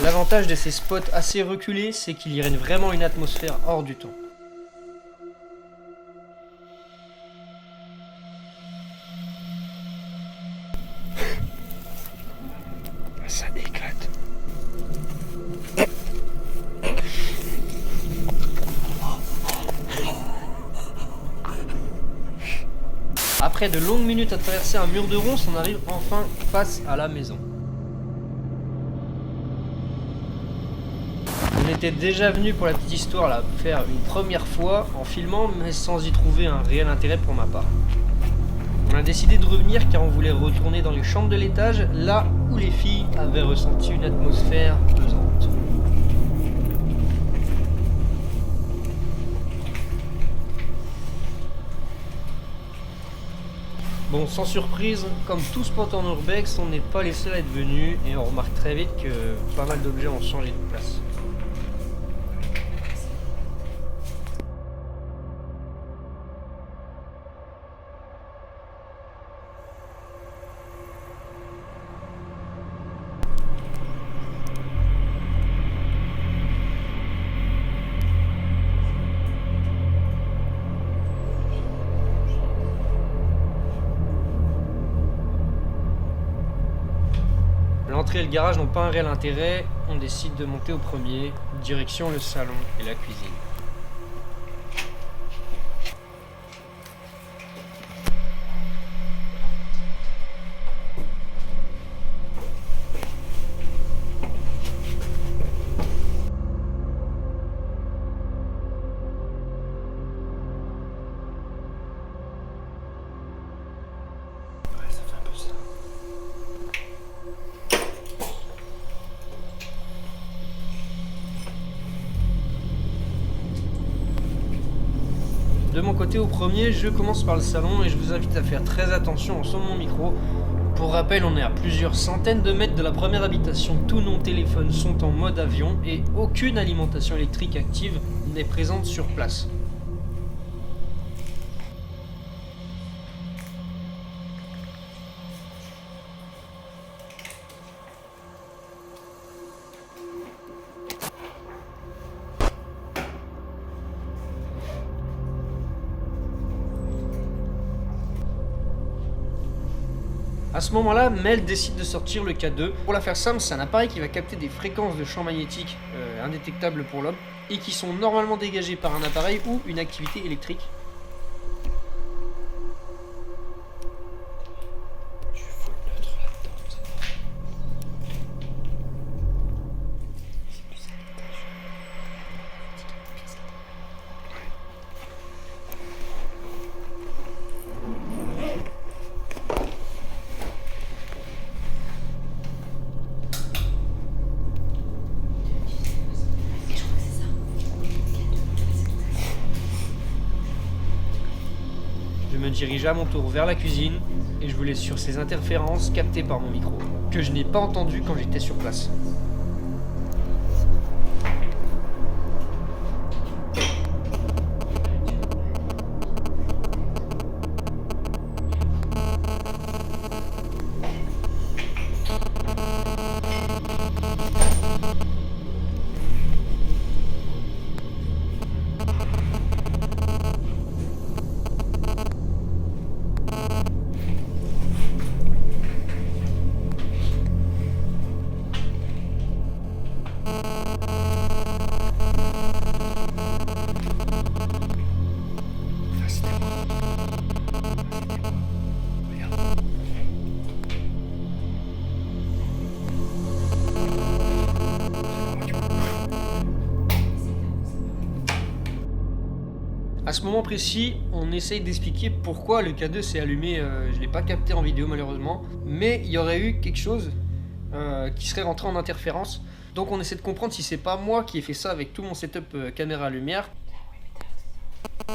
L'avantage de ces spots assez reculés, c'est qu'il y règne vraiment une atmosphère hors du temps. Ça éclate. Après de longues minutes à traverser un mur de ronces, on arrive enfin face à la maison. On était déjà venu pour la petite histoire la faire une première fois en filmant, mais sans y trouver un réel intérêt pour ma part. On a décidé de revenir car on voulait retourner dans les chambres de l'étage, là où les filles avaient ressenti une atmosphère pesante. Bon, sans surprise, comme tout spot en urbex, on n'est pas les seuls à être venus et on remarque très vite que pas mal d'objets ont changé de place. L'entrée et le garage n'ont pas un réel intérêt, on décide de monter au premier, direction le salon et la cuisine. Ouais, ça fait un peu ça. De mon côté au premier, je commence par le salon et je vous invite à faire très attention en sonnant mon micro. Pour rappel, on est à plusieurs centaines de mètres de la première habitation, tous nos téléphones sont en mode avion et aucune alimentation électrique active n'est présente sur place. A ce moment-là, Mel décide de sortir le K2. Pour la faire simple, c'est un appareil qui va capter des fréquences de champs magnétiques indétectables pour l'homme et qui sont normalement dégagées par un appareil ou une activité électrique. Je suis full neutre là-dedans. Je me dirige à mon tour vers la cuisine et je vous laisse sur ces interférences captées par mon micro, que je n'ai pas entendu quand j'étais sur place. À ce moment précis, on essaye d'expliquer pourquoi le K2 s'est allumé, je ne l'ai pas capté en vidéo malheureusement, mais il y aurait eu quelque chose qui serait rentré en interférence. Donc on essaie de comprendre si c'est pas moi qui ai fait ça avec tout mon setup caméra lumière. Et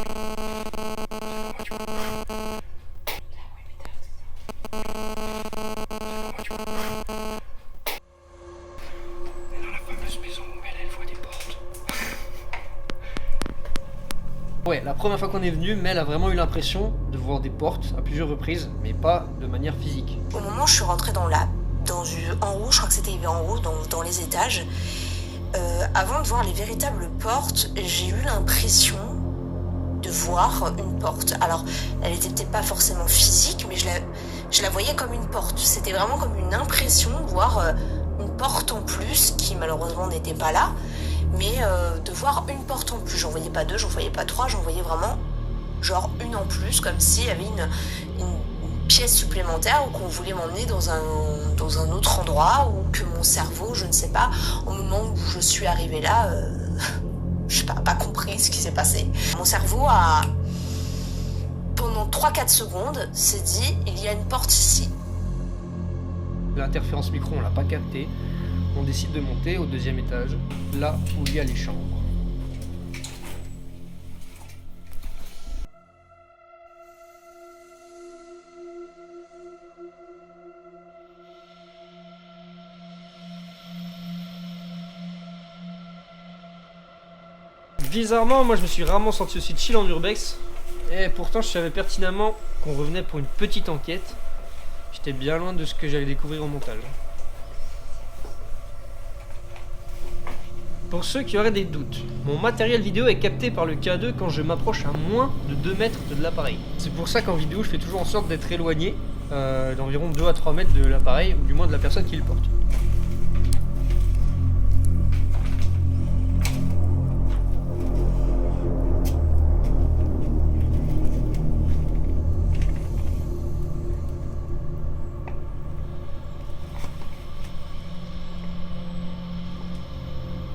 dans la fameuse maison où elle voit des portes. Ouais, la première fois qu'on est venu, Mel a vraiment eu l'impression de voir des portes à plusieurs reprises, mais pas de manière physique. Au moment où je suis rentrée dans la en haut, je crois que c'était en haut, dans les étages. Avant de voir les véritables portes, j'ai eu l'impression de voir une porte. Alors, elle était peut-être pas forcément physique, mais je la voyais comme une porte. C'était vraiment comme une impression de voir une porte en plus, qui malheureusement n'était pas là, mais de voir une porte en plus. J'en voyais pas deux, j'en voyais pas trois, j'en voyais vraiment genre une en plus, comme s'il y avait une pièce supplémentaire ou qu'on voulait m'emmener dans un autre endroit, ou que mon cerveau, je ne sais pas, au moment où je suis arrivée là, je sais pas compris ce qui s'est passé. Mon cerveau a, pendant 3-4 secondes, s'est dit, il y a une porte ici. L'interférence micro, on l'a pas capté. On décide de monter au 2e étage, là où il y a les chambres. Bizarrement, moi je me suis rarement senti aussi chill en urbex. Et pourtant, je savais pertinemment qu'on revenait pour une petite enquête. J'étais bien loin de ce que j'allais découvrir au montage. Pour ceux qui auraient des doutes, mon matériel vidéo est capté par le K2 quand je m'approche à moins de 2 mètres de l'appareil. C'est pour ça qu'en vidéo, je fais toujours en sorte d'être éloigné d'environ 2 à 3 mètres de l'appareil, ou du moins de la personne qui le porte.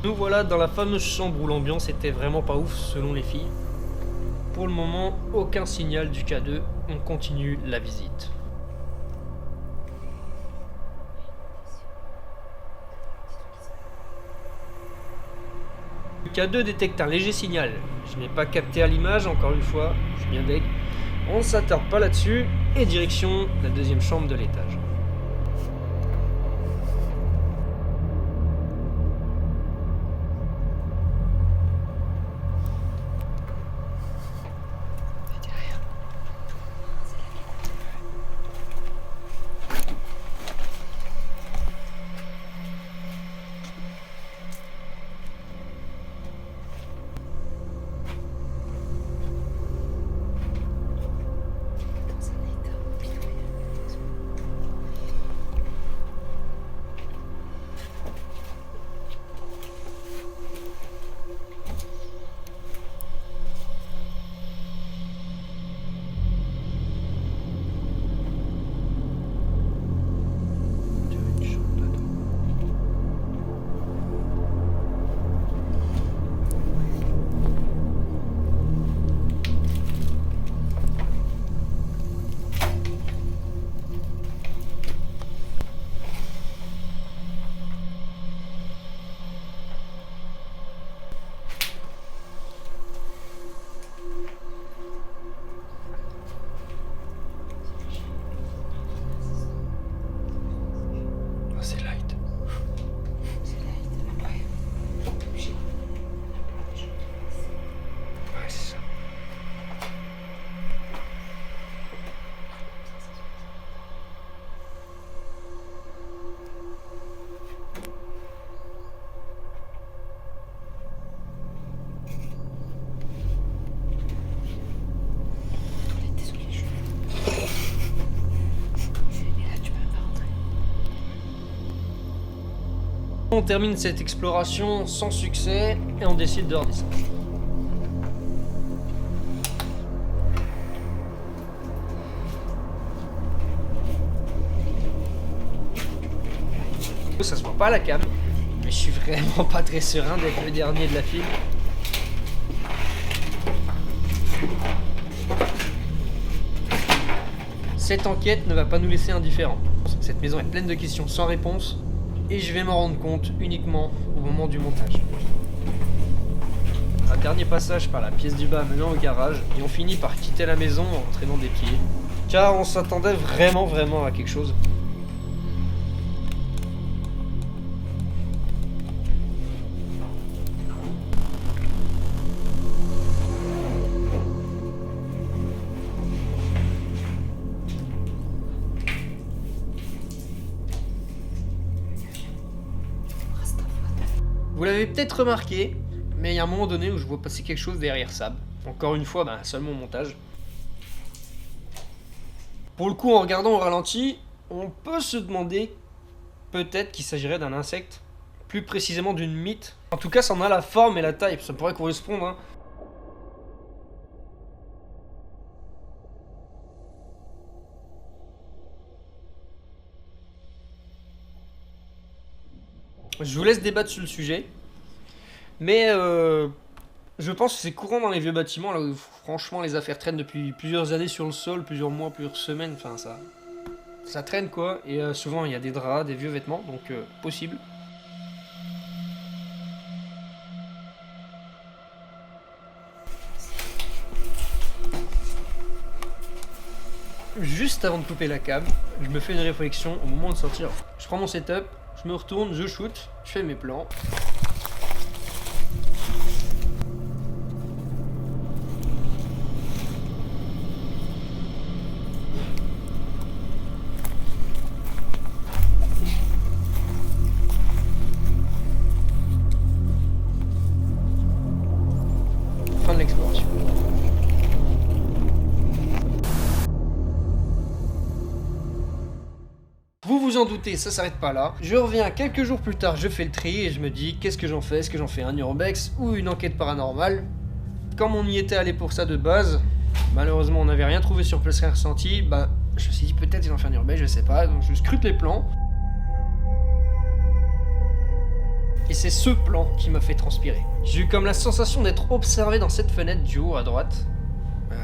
Nous voilà dans la fameuse chambre où l'ambiance était vraiment pas ouf selon les filles. Pour le moment, aucun signal du K2, on continue la visite. Le K2 détecte un léger signal. Je n'ai pas capté à l'image, encore une fois, je suis bien deg. On s'attarde pas là-dessus et direction la 2e chambre de l'étage. On termine cette exploration sans succès et on décide de redescendre. Ça se voit pas à la cam, mais je suis vraiment pas très serein d'être le dernier de la file. Cette enquête ne va pas nous laisser indifférents. Cette maison est pleine de questions sans réponse. Et je vais m'en rendre compte uniquement au moment du montage. Un dernier passage par la pièce du bas menant au garage et on finit par quitter la maison en traînant des pieds. Car on s'attendait vraiment à quelque chose. Vous l'avez peut-être remarqué, mais il y a un moment donné où je vois passer quelque chose derrière Sab. Encore une fois, seulement au montage. Pour le coup, en regardant au ralenti, on peut se demander peut-être qu'il s'agirait d'un insecte, plus précisément d'une mythe. En tout cas, ça en a la forme et la taille, ça pourrait correspondre, hein. Je vous laisse débattre sur le sujet, mais je pense que c'est courant dans les vieux bâtiments, là où franchement les affaires traînent depuis plusieurs années sur le sol, plusieurs mois, plusieurs semaines, enfin ça traîne quoi, et souvent il y a des draps, des vieux vêtements, donc possible. Juste avant de couper la câble, je me fais une réflexion au moment de sortir. Je prends mon setup, je me retourne, je shoot, je fais mes plans. Fin de l'exploration. Vous vous en doutez, ça s'arrête pas là. Je reviens quelques jours plus tard, je fais le tri et je me dis qu'est-ce que j'en fais? Est-ce que j'en fais un urbex ou une enquête paranormale? Comme on y était allé pour ça de base, malheureusement on n'avait rien trouvé sur place ressenti, je me suis dit peut-être j'en fais un urbex, je sais pas, donc je scrute les plans. Et c'est ce plan qui m'a fait transpirer. J'ai eu comme la sensation d'être observé dans cette fenêtre du haut à droite.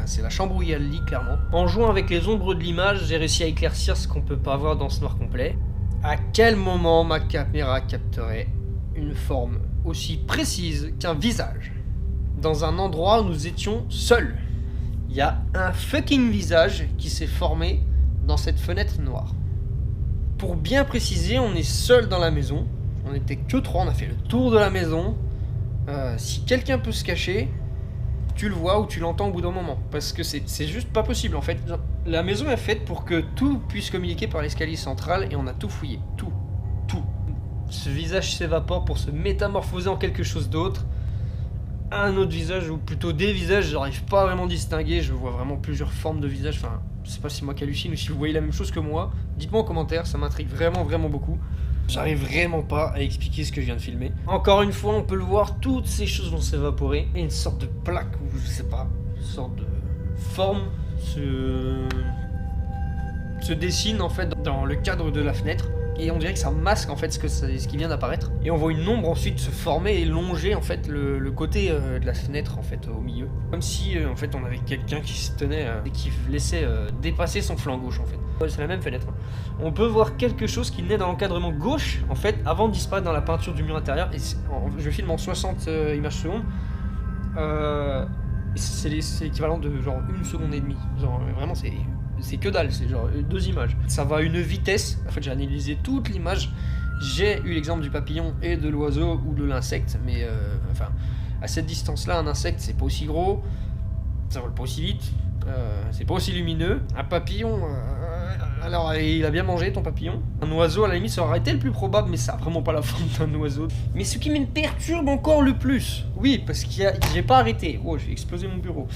C'est la chambre où il y a le lit, clairement. En jouant avec les ombres de l'image, j'ai réussi à éclaircir ce qu'on peut pas voir dans ce noir complet. À quel moment ma caméra capterait une forme aussi précise qu'un visage? Dans un endroit où nous étions seuls. Il y a un fucking visage qui s'est formé dans cette fenêtre noire. Pour bien préciser, on est seul dans la maison. On était que 3, on a fait le tour de la maison. Si quelqu'un peut se cacher, tu le vois ou tu l'entends au bout d'un moment. Parce que c'est juste pas possible en fait. La maison est faite pour que tout puisse communiquer par l'escalier central et on a tout fouillé. Tout. Ce visage s'évapore pour se métamorphoser en quelque chose d'autre. Un autre visage, ou plutôt des visages, j'arrive pas à vraiment distinguer. Je vois vraiment plusieurs formes de visages. Enfin, je sais pas si moi qui hallucine ou si vous voyez la même chose que moi. Dites-moi en commentaire, ça m'intrigue vraiment beaucoup. J'arrive vraiment pas à expliquer ce que je viens de filmer. Encore une fois, on peut le voir, toutes ces choses vont s'évaporer. Et une sorte de plaque, ou je sais pas, une sorte de forme se dessine en fait dans le cadre de la fenêtre. Et on dirait que ça masque en fait ce qui vient d'apparaître. Et on voit une ombre ensuite se former et longer en fait le côté de la fenêtre en fait au milieu. Comme si en fait on avait quelqu'un qui se tenait et qui laissait dépasser son flanc gauche en fait. C'est la même fenêtre. On peut voir quelque chose qui naît dans l'encadrement gauche en fait avant de disparaître dans la peinture du mur intérieur. Et je filme en 60 images secondes. C'est l'équivalent de genre 1 seconde et demie. Genre vraiment c'est que dalle, c'est genre 2 images. Ça va à une vitesse, en fait j'ai analysé toute l'image, j'ai eu l'exemple du papillon et de l'oiseau ou de l'insecte, mais à cette distance-là, un insecte c'est pas aussi gros, ça vole pas aussi vite, c'est pas aussi lumineux. Un papillon, alors il a bien mangé ton papillon. Un oiseau à la limite ça aurait été le plus probable, mais ça a vraiment pas la forme d'un oiseau. Mais ce qui me perturbe encore le plus, oui parce que j'ai pas arrêté, oh j'ai explosé mon bureau.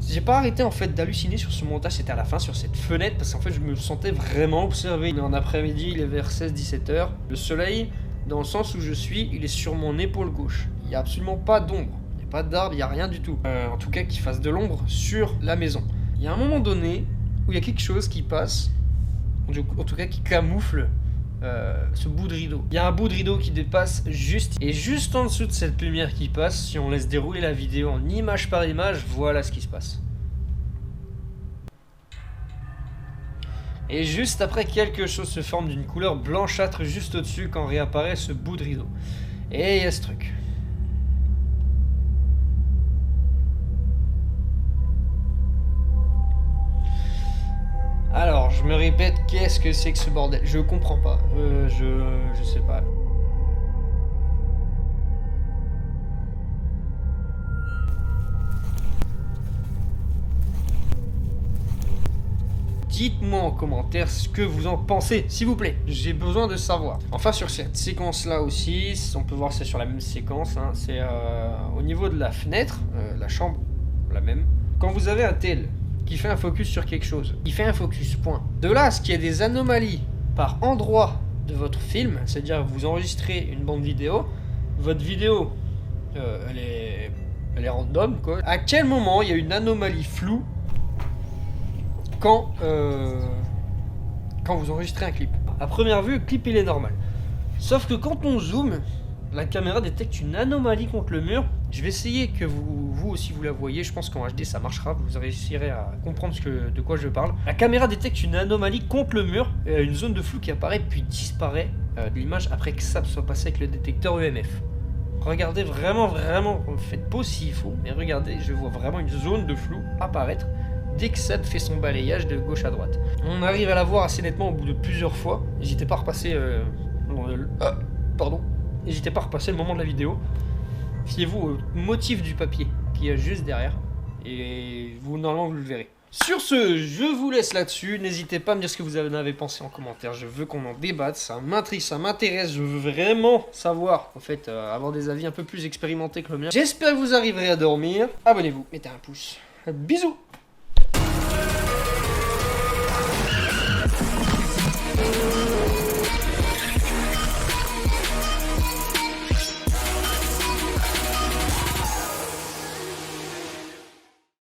J'ai pas arrêté en fait d'halluciner sur ce montage, c'était à la fin sur cette fenêtre parce qu'en fait je me sentais vraiment observé. En après-midi, il est vers 16-17 heures. Le soleil, dans le sens où je suis, il est sur mon épaule gauche. Il n'y a absolument pas d'ombre, il n'y a pas d'arbre, il n'y a rien du tout. En tout cas qui fasse de l'ombre sur la maison. Il y a un moment donné où il y a quelque chose qui passe, en tout cas qui camoufle ce bout de rideau. Il y a un bout de rideau qui dépasse juste en dessous de cette lumière qui passe. Si on laisse dérouler la vidéo en image par image, voilà ce qui se passe. Et juste après, quelque chose se forme d'une couleur blanchâtre juste au-dessus quand réapparaît ce bout de rideau. Et il y a ce truc. Alors, je me répète, qu'est-ce que c'est que ce bordel? Je comprends pas. Je sais pas. dites-moi en commentaire ce que vous en pensez, s'il vous plaît. J'ai besoin de savoir. Enfin, sur cette séquence-là aussi, on peut voir que c'est sur la même séquence. Hein, c'est au niveau de la fenêtre, la chambre, la même. Quand vous avez un tel qui fait un focus sur quelque chose, il fait un focus, point. De là à ce qu'il y ait des anomalies par endroit de votre film, c'est-à-dire vous enregistrez une bande vidéo, votre vidéo, elle est random, quoi. À quel moment il y a une anomalie floue quand vous enregistrez un clip? À première vue, le clip il est normal. Sauf que quand on zoome, la caméra détecte une anomalie contre le mur. Je vais essayer que vous aussi vous la voyez. Je pense qu'en HD ça marchera. Vous réussirez à comprendre de quoi je parle. La caméra détecte une anomalie contre le mur. Une zone de flou qui apparaît puis disparaît de l'image après que ça soit passé avec le détecteur EMF. Regardez vraiment, faites pause s'il faut. Mais regardez, je vois vraiment une zone de flou apparaître dès que Sad fait son balayage de gauche à droite. On arrive à la voir assez nettement au bout de plusieurs fois. N'hésitez pas à repasser... N'hésitez pas à repasser le moment de la vidéo. Fiez-vous au motif du papier qui est juste derrière. Et vous, normalement, vous le verrez. Sur ce, je vous laisse là-dessus. N'hésitez pas à me dire ce que vous en avez pensé en commentaire. Je veux qu'on en débatte. Ça m'intrigue, ça m'intéresse. Je veux vraiment savoir, en fait, avoir des avis un peu plus expérimentés que le mien. J'espère que vous arriverez à dormir. Abonnez-vous, mettez un pouce. Bisous!